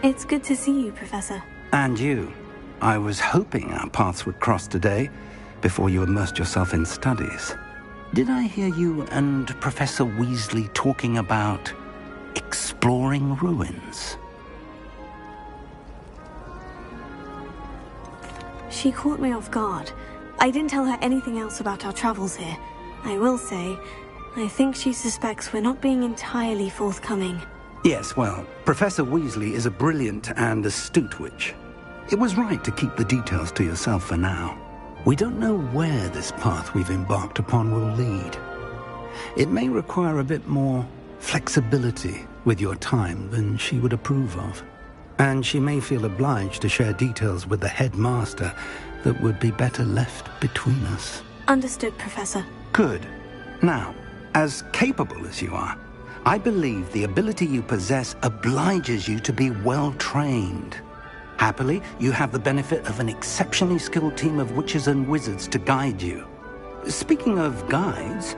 It's good to see you, Professor. And you. I was hoping our paths would cross today, before you immersed yourself in studies. Did I hear you and Professor Weasley talking about exploring ruins? She caught me off guard. I didn't tell her anything else about our travels here. I will say, I think she suspects we're not being entirely forthcoming. Yes, well, Professor Weasley is a brilliant and astute witch. It was right to keep the details to yourself for now. We don't know where this path we've embarked upon will lead. It may require a bit more flexibility with your time than she would approve of. And she may feel obliged to share details with the headmaster that would be better left between us. Understood, Professor. Good. Now, as capable as you are, I believe the ability you possess obliges you to be well-trained. Happily, you have the benefit of an exceptionally skilled team of witches and wizards to guide you. Speaking of guides,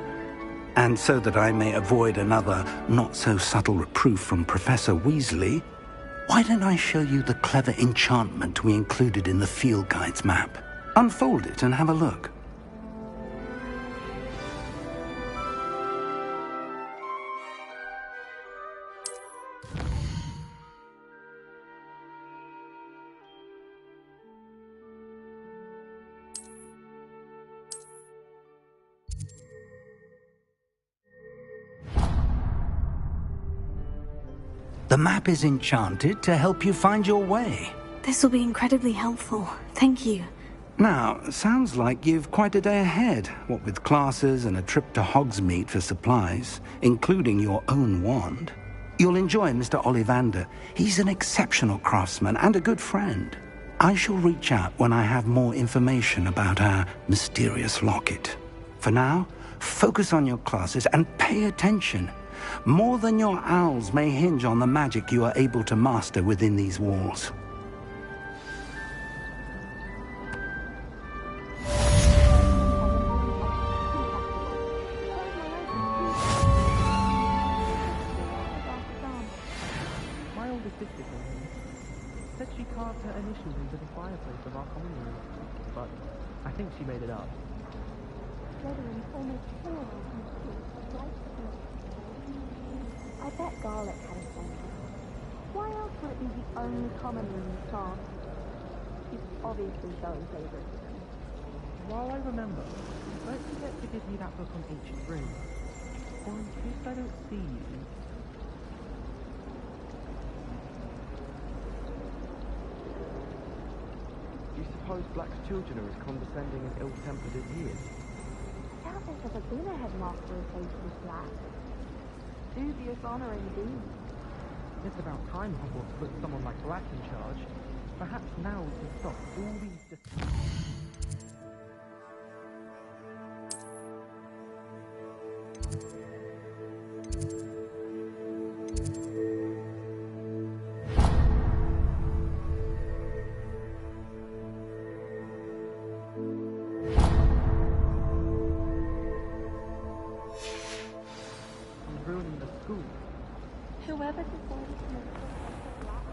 and so that I may avoid another not-so-subtle reproof from Professor Weasley, why don't I show you the clever enchantment we included in the field guide's map? Unfold it and have a look. The map is enchanted to help you find your way. This will be incredibly helpful. Thank you. Now, sounds like you've quite a day ahead, what with classes and a trip to Hogsmeade for supplies, including your own wand. You'll enjoy Mr. Ollivander. He's an exceptional craftsman and a good friend. I shall reach out when I have more information about our mysterious locket. For now, focus on your classes and pay attention. More than your owls may hinge on the magic you are able to master within these walls. My older sister said she carved her initials into the fireplace of our common room, but I think she made it up. I bet garlic had a sense. Why else would it be the only common room in class? She's obviously very favourite. While I remember, don't forget to give me that book on ancient runes, or in case I don't see you. Do you suppose Black's children are as condescending and ill-tempered as he is? I doubt there's ever been a headmaster who faced with Black. Dubious honour indeed. It's about time Hogwarts put someone like Black in charge. Perhaps now we can stop all these... ruining the school. Whoever decided to make Professor Black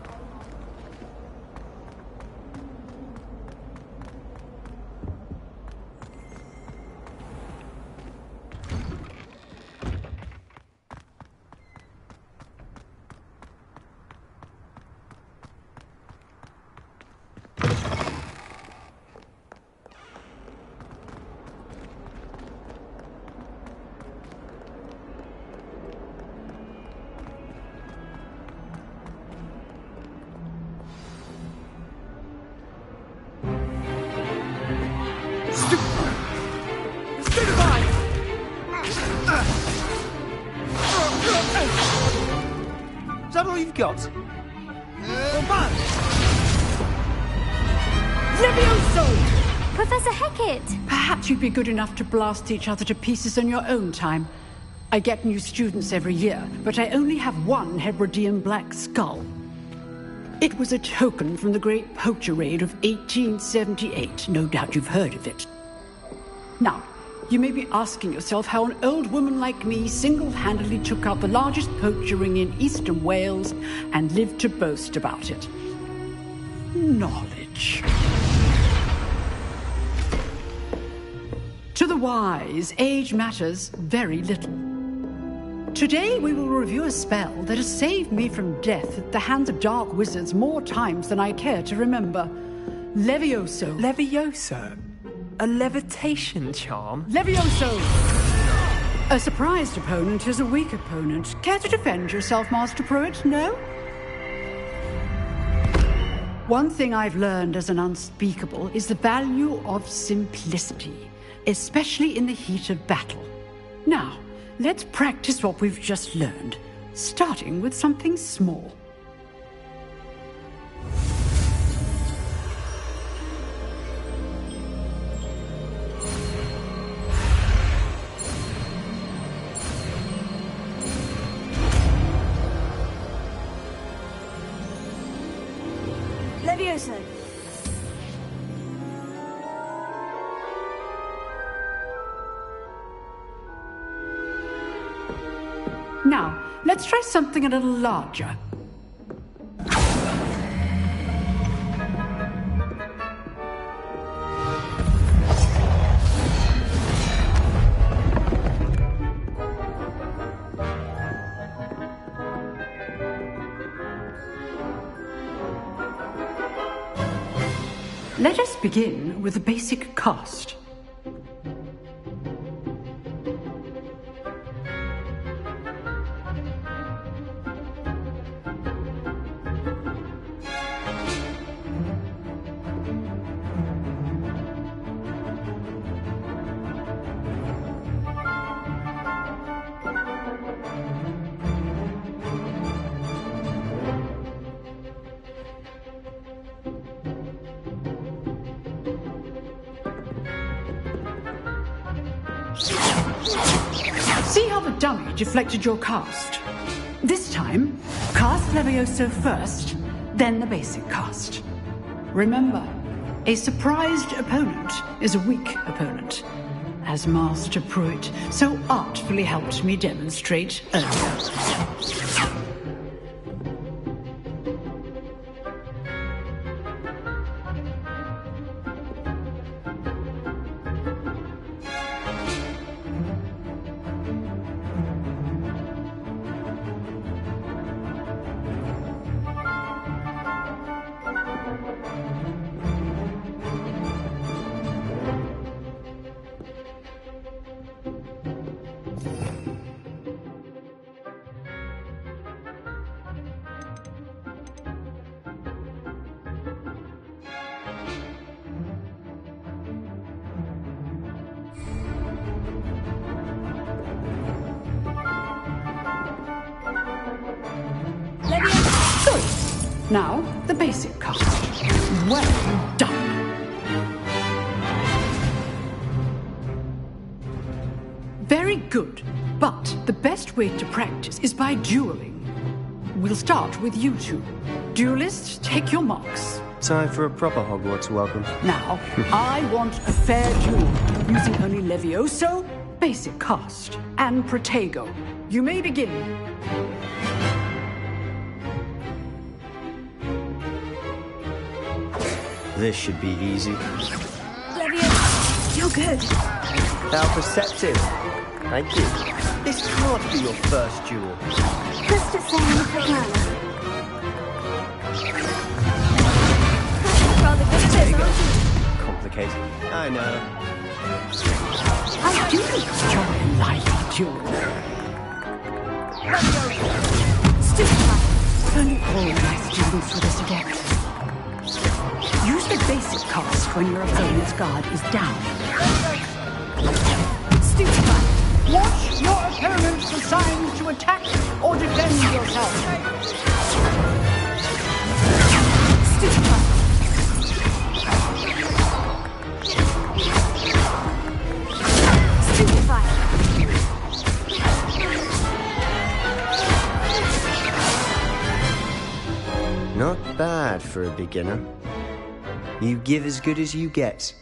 Is that all you've got? Levioso! Professor Hecat! Perhaps you'd be good enough to blast each other to pieces in your own time. I get new students every year, but I only have one Hebridean black skull. It was a token from the Great Poacher Raid of 1878. No doubt you've heard of it. Now, You may be asking yourself how an old woman like me single-handedly took out the largest poacher ring in eastern Wales and lived to boast about it. Knowledge. To the wise, age matters very little. Today we will review a spell that has saved me from death at the hands of dark wizards more times than I care to remember. Levioso. Levioso? A levitation charm? Levioso! A surprised opponent is a weak opponent. Care to defend yourself, Master Pruitt? No? One thing I've learned as an unspeakable is the value of simplicity, especially in the heat of battle. Now, let's practice what we've just learned, starting with something small. Levioso. Now, let's try something a little larger. Let us begin with the basic cast. See how the dummy deflected your cast? This time, cast Levioso first, then the basic cast. Remember, a surprised opponent is a weak opponent, as Master Pruitt so artfully helped me demonstrate earlier. Good. Now, the basic cast. Well done. Very good. But the best way to practice is by dueling. We'll start with you two. Duelists, take your marks. Time for a proper Hogwarts welcome. Now, I want a fair duel, using only Levioso, basic cast, and Protego. You may begin. This should be easy. Levioso, you're good. How perceptive. Thank you. This can't be your first duel. Just a saying for Clara. Rather good at it, aren't you? Complicated. I know. I do enjoy a lively duel. If only all my students were this adept. Use the basic cast when your opponent's guard is down. Stupefy. Watch your opponent for signs to attack or defend yourself. Stupefy. Stupefy. Not bad for a beginner. You give as good as you get.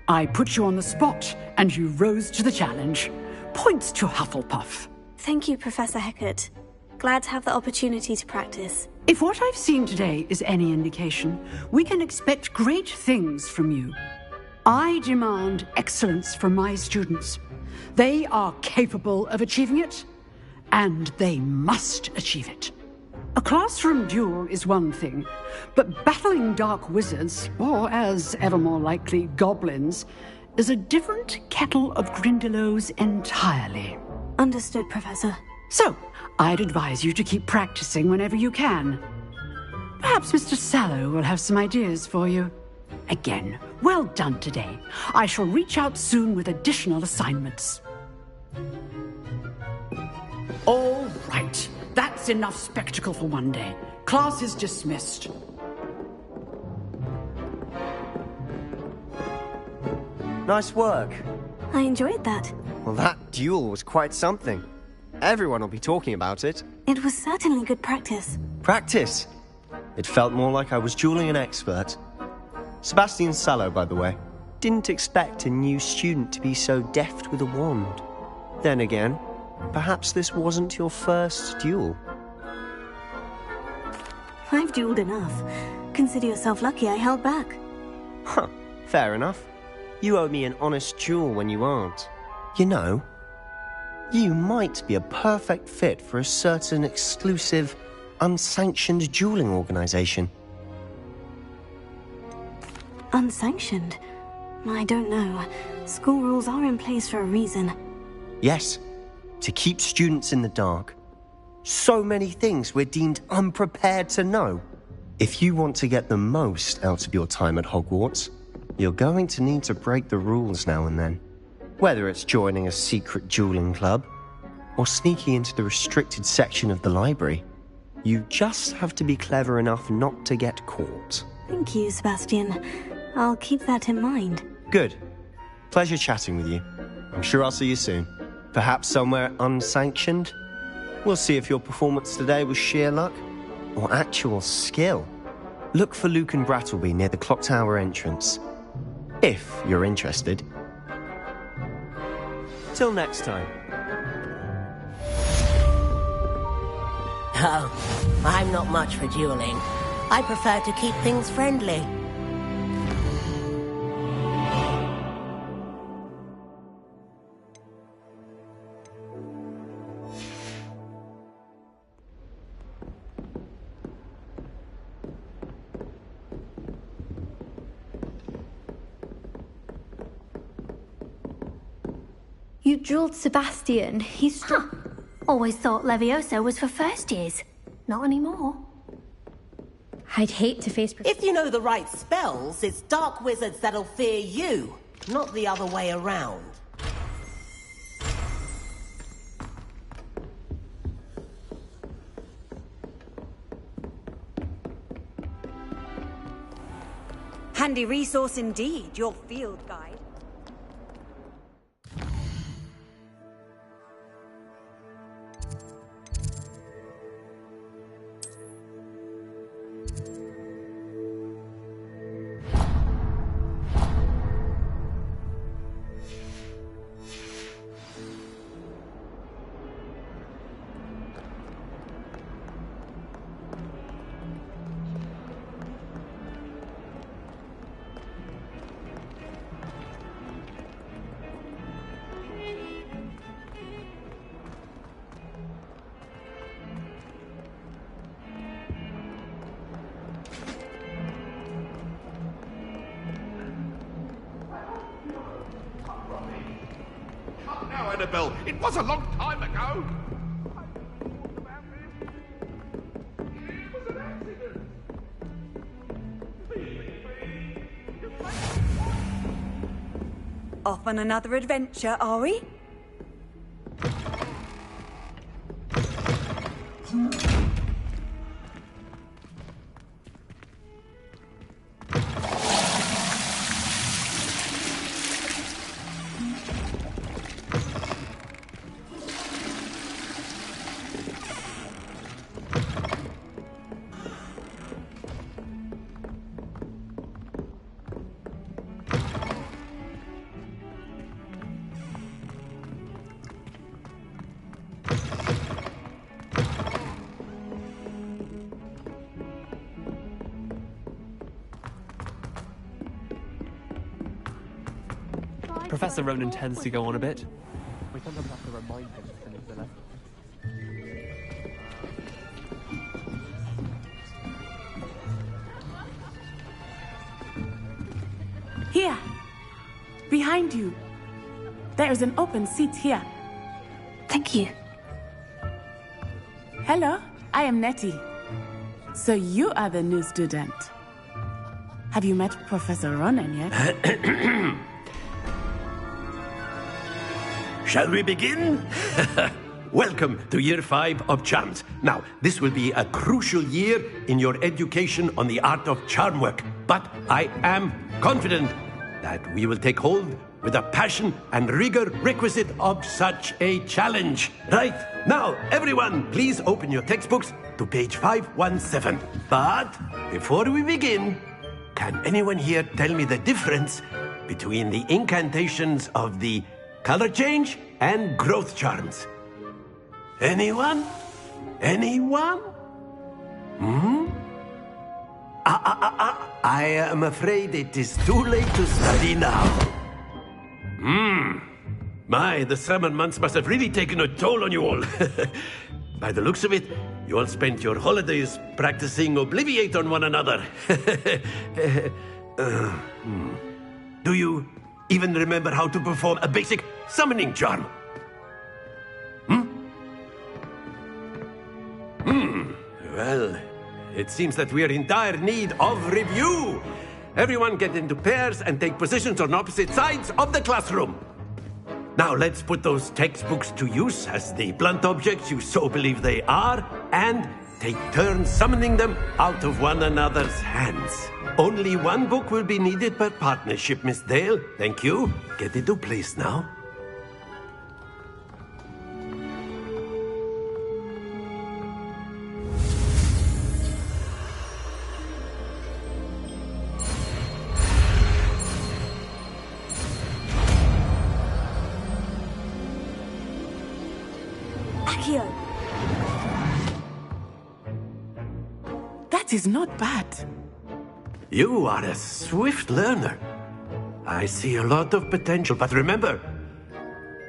I put you on the spot, and you rose to the challenge. Points to Hufflepuff. Thank you, Professor Hecat. Glad to have the opportunity to practice. If what I've seen today is any indication, we can expect great things from you. I demand excellence from my students. They are capable of achieving it, and they must achieve it. A classroom duel is one thing, but battling dark wizards, or as ever more likely, goblins, is a different kettle of Grindylows entirely. Understood, Professor. So, I'd advise you to keep practicing whenever you can. Perhaps Mr. Sallow will have some ideas for you. Again, well done today. I shall reach out soon with additional assignments. All right. That's enough spectacle for one day. Class is dismissed. Nice work. I enjoyed that. Well, that duel was quite something. Everyone will be talking about it. It was certainly good practice. Practice? It felt more like I was dueling an expert. Sebastian Sallow, by the way, didn't expect a new student to be so deft with a wand. Then again, perhaps this wasn't your first duel. I've dueled enough. Consider yourself lucky I held back. Huh, fair enough. You owe me an honest duel when you aren't. You know, you might be a perfect fit for a certain exclusive, unsanctioned dueling organization. Unsanctioned? I don't know. School rules are in place for a reason. Yes, to keep students in the dark. So many things we're deemed unprepared to know. If you want to get the most out of your time at Hogwarts, you're going to need to break the rules now and then. Whether it's joining a secret dueling club, or sneaking into the restricted section of the library, you just have to be clever enough not to get caught. Thank you, Sebastian. I'll keep that in mind. Good. Pleasure chatting with you. I'm sure I'll see you soon. Perhaps somewhere unsanctioned? We'll see if your performance today was sheer luck or actual skill. Look for Luke and Brattleby near the clock tower entrance, if you're interested. Till next time. Oh, I'm not much for dueling. I prefer to keep things friendly. You dueled Sebastian. He's Always thought Leviosa was for first years. Not anymore. I'd hate to face... If you know the right spells, it's dark wizards that'll fear you, not the other way around. Handy resource indeed, your field guide. Now, Annabelle, it was a long time ago. It was an accident. Off on another adventure, are we? Professor Ronan tends to go on a bit. We sometimes have to remind him to finish the lesson. Here! Behind you! There is an open seat here. Thank you. Hello, I am Nettie. So you are the new student. Have you met Professor Ronan yet? Shall we begin? Welcome to Year 5 of Charms. Now, this will be a crucial year in your education on the art of charm work. But I am confident that we will take hold with the passion and rigor requisite of such a challenge. Right, now, everyone, please open your textbooks to page 517. But before we begin, can anyone here tell me the difference between the incantations of the color change and growth charms? Anyone? Anyone? I am afraid it is too late to study now. My, the summer months must have really taken a toll on you all. By the looks of it, you all spent your holidays practicing Obliviate on one another. Do you even remember how to perform a basic summoning charm? Well, it seems that we are in dire need of review. Everyone get into pairs and take positions on opposite sides of the classroom. Now let's put those textbooks to use as the blunt objects you so believe they are, and take turns summoning them out of one another's hands. Only one book will be needed per partnership, Miss Dale. Thank you. Get into place now. That is not bad. You are a swift learner. I see a lot of potential, but remember,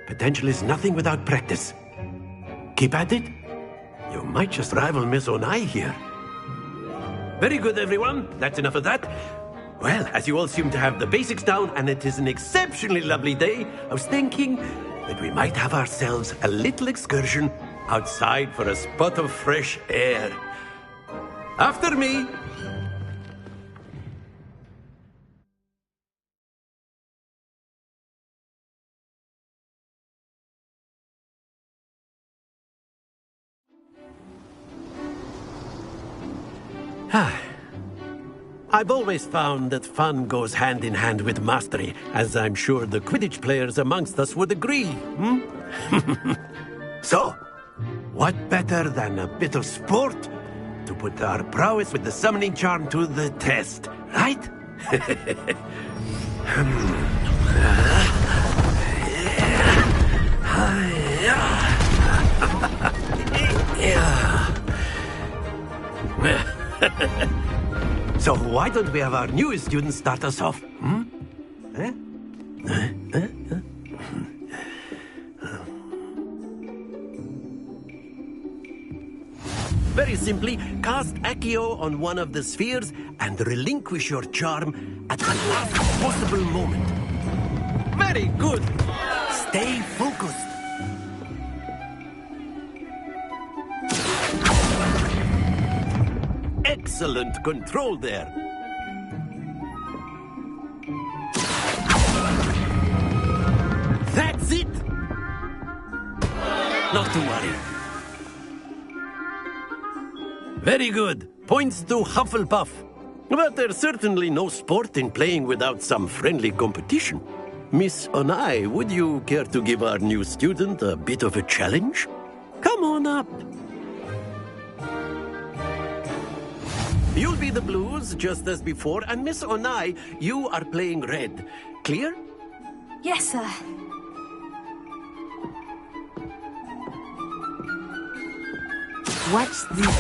potential is nothing without practice. Keep at it. You might just rival Miss Onai here. Very good, everyone. That's enough of that. Well, as you all seem to have the basics down, and it is an exceptionally lovely day, I was thinking that we might have ourselves a little excursion outside for a spot of fresh air. After me. I've always found that fun goes hand in hand with mastery, as I'm sure the Quidditch players amongst us would agree. So, what better than a bit of sport to put our prowess with the summoning charm to the test, right? So why don't we have our newest student start us off? Very simply, cast Accio on one of the spheres and relinquish your charm at the last possible moment. Very good. Stay focused. Excellent control there. That's it. Not to worry. Very good. Points to Hufflepuff. But there's certainly no sport in playing without some friendly competition. Miss Onai, would you care to give our new student a bit of a challenge? Come on up. You'll be the blues, just as before, and Miss Onai, you are playing red. Clear? Yes, sir. Watch this.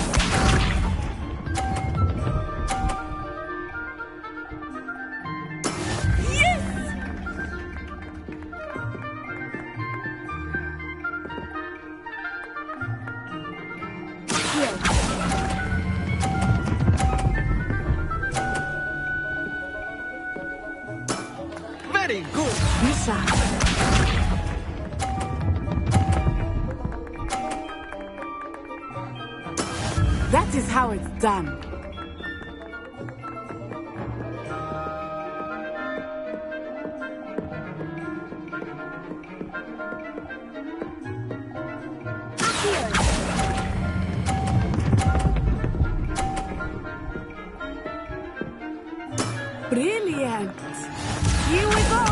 shot. That is how it's done. Brilliant. Here we go.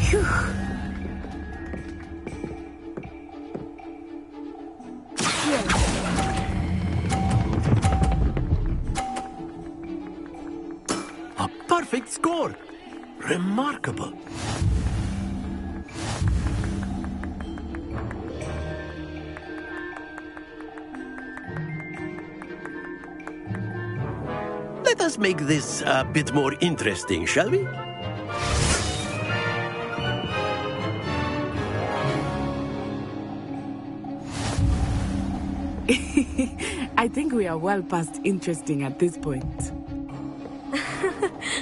Phew. A perfect score. Remarkable. Let us make this a bit more interesting, shall we? I think we are well past interesting at this point.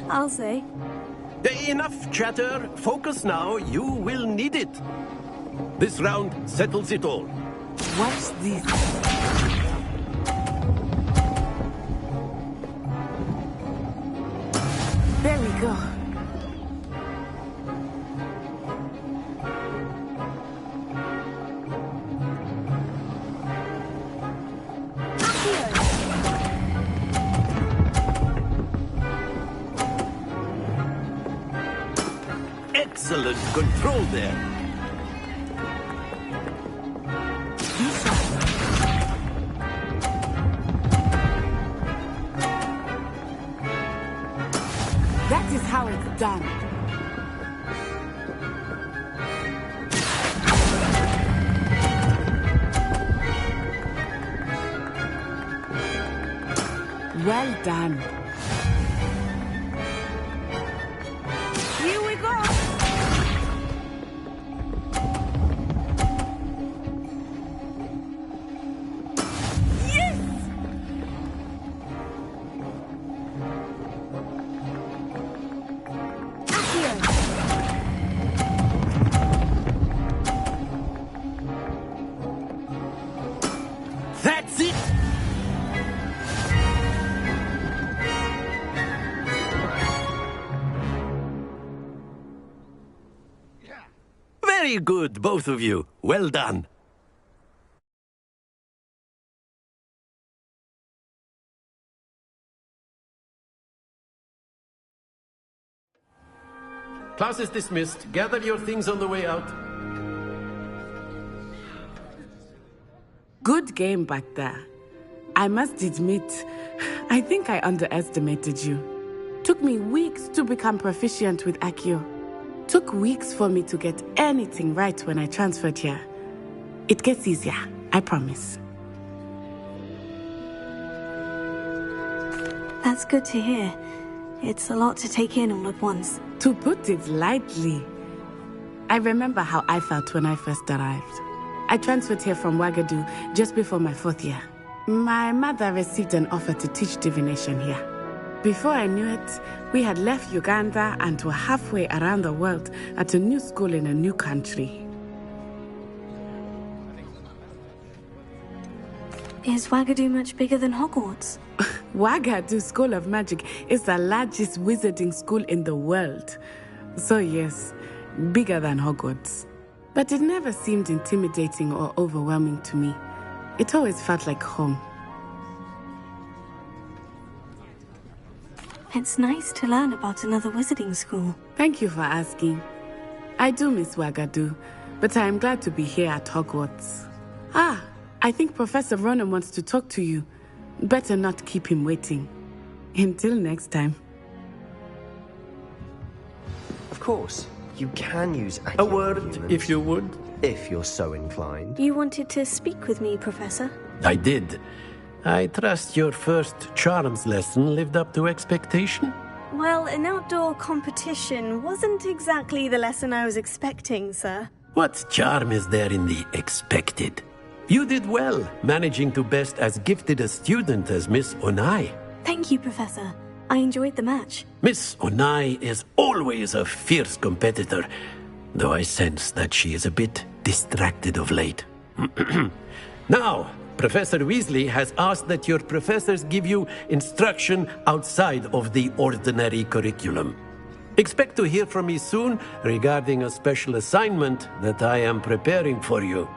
I'll say. Enough chatter. Focus now. You will need it. This round settles it all. Watch this. There we go. Excellent control there. That is how it's done. Well done. Here we go. Yes! That's it! Very good, both of you. Well done. Class is dismissed. Gather your things on the way out. Good game back there. I must admit, I think I underestimated you. Took me weeks to become proficient with Accio. Took weeks for me to get anything right when I transferred here. It gets easier, I promise. That's good to hear. It's a lot to take in all at once. To put it lightly, I remember how I felt when I first arrived. I transferred here from Ouagadougou just before my 4th year. My mother received an offer to teach divination here. Before I knew it, we had left Uganda and were halfway around the world at a new school in a new country. Is Ouagadougou much bigger than Hogwarts? Ouagadougou School of Magic is the largest wizarding school in the world. So yes, bigger than Hogwarts. But it never seemed intimidating or overwhelming to me. It always felt like home. It's nice to learn about another wizarding school. Thank you for asking. I do miss Ouagadougou, but I am glad to be here at Hogwarts. Ah, I think Professor Ronan wants to talk to you. Better not keep him waiting. Until next time. Of course, you can use A word, if you would. If you're so inclined. You wanted to speak with me, Professor? I did. I trust your first charms lesson lived up to expectation? Well, an outdoor competition wasn't exactly the lesson I was expecting, sir. What charm is there in the expected? You did well, managing to best as gifted a student as Miss Onai. Thank you, Professor. I enjoyed the match. Miss Onai is always a fierce competitor, though I sense that she is a bit distracted of late. Now, Professor Weasley has asked that your professors give you instruction outside of the ordinary curriculum. Expect to hear from me soon regarding a special assignment that I am preparing for you.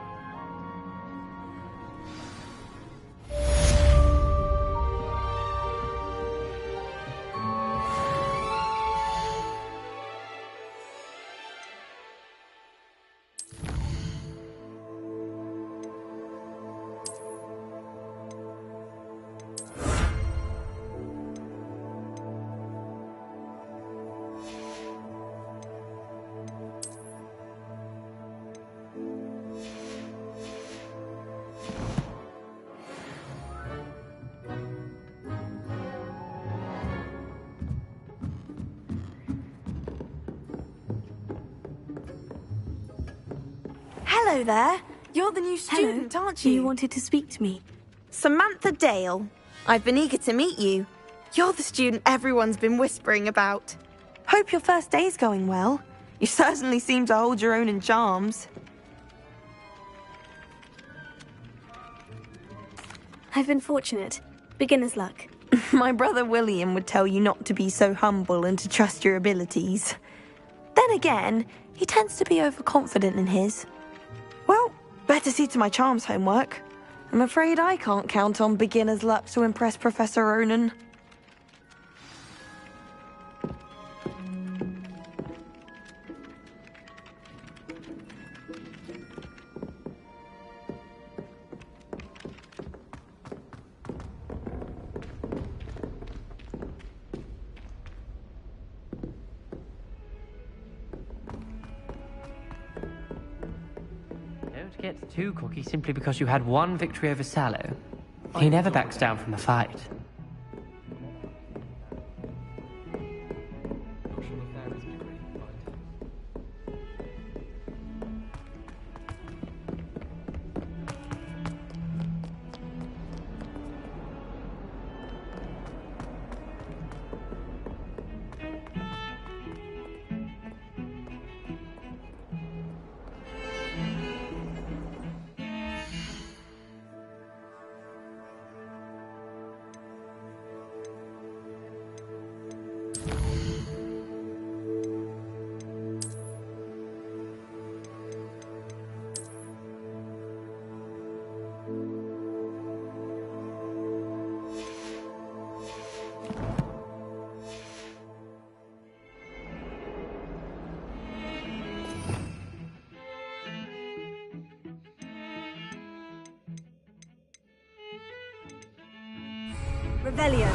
Hello there. You're the new student, aren't you? You wanted to speak to me. Samantha Dale. I've been eager to meet you. You're the student everyone's been whispering about. Hope your first day's going well. You certainly seem to hold your own in charms. I've been fortunate. Beginner's luck. My brother William would tell you not to be so humble and to trust your abilities. Then again, he tends to be overconfident in his. Well, better see to my charms homework. I'm afraid I can't count on beginner's luck to impress Professor Ronan. Don't get too cocky simply because you had one victory over Sallow. He never backs down from a fight. Revelio.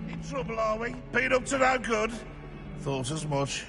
In trouble, are we? Been up to no good? Thought as much.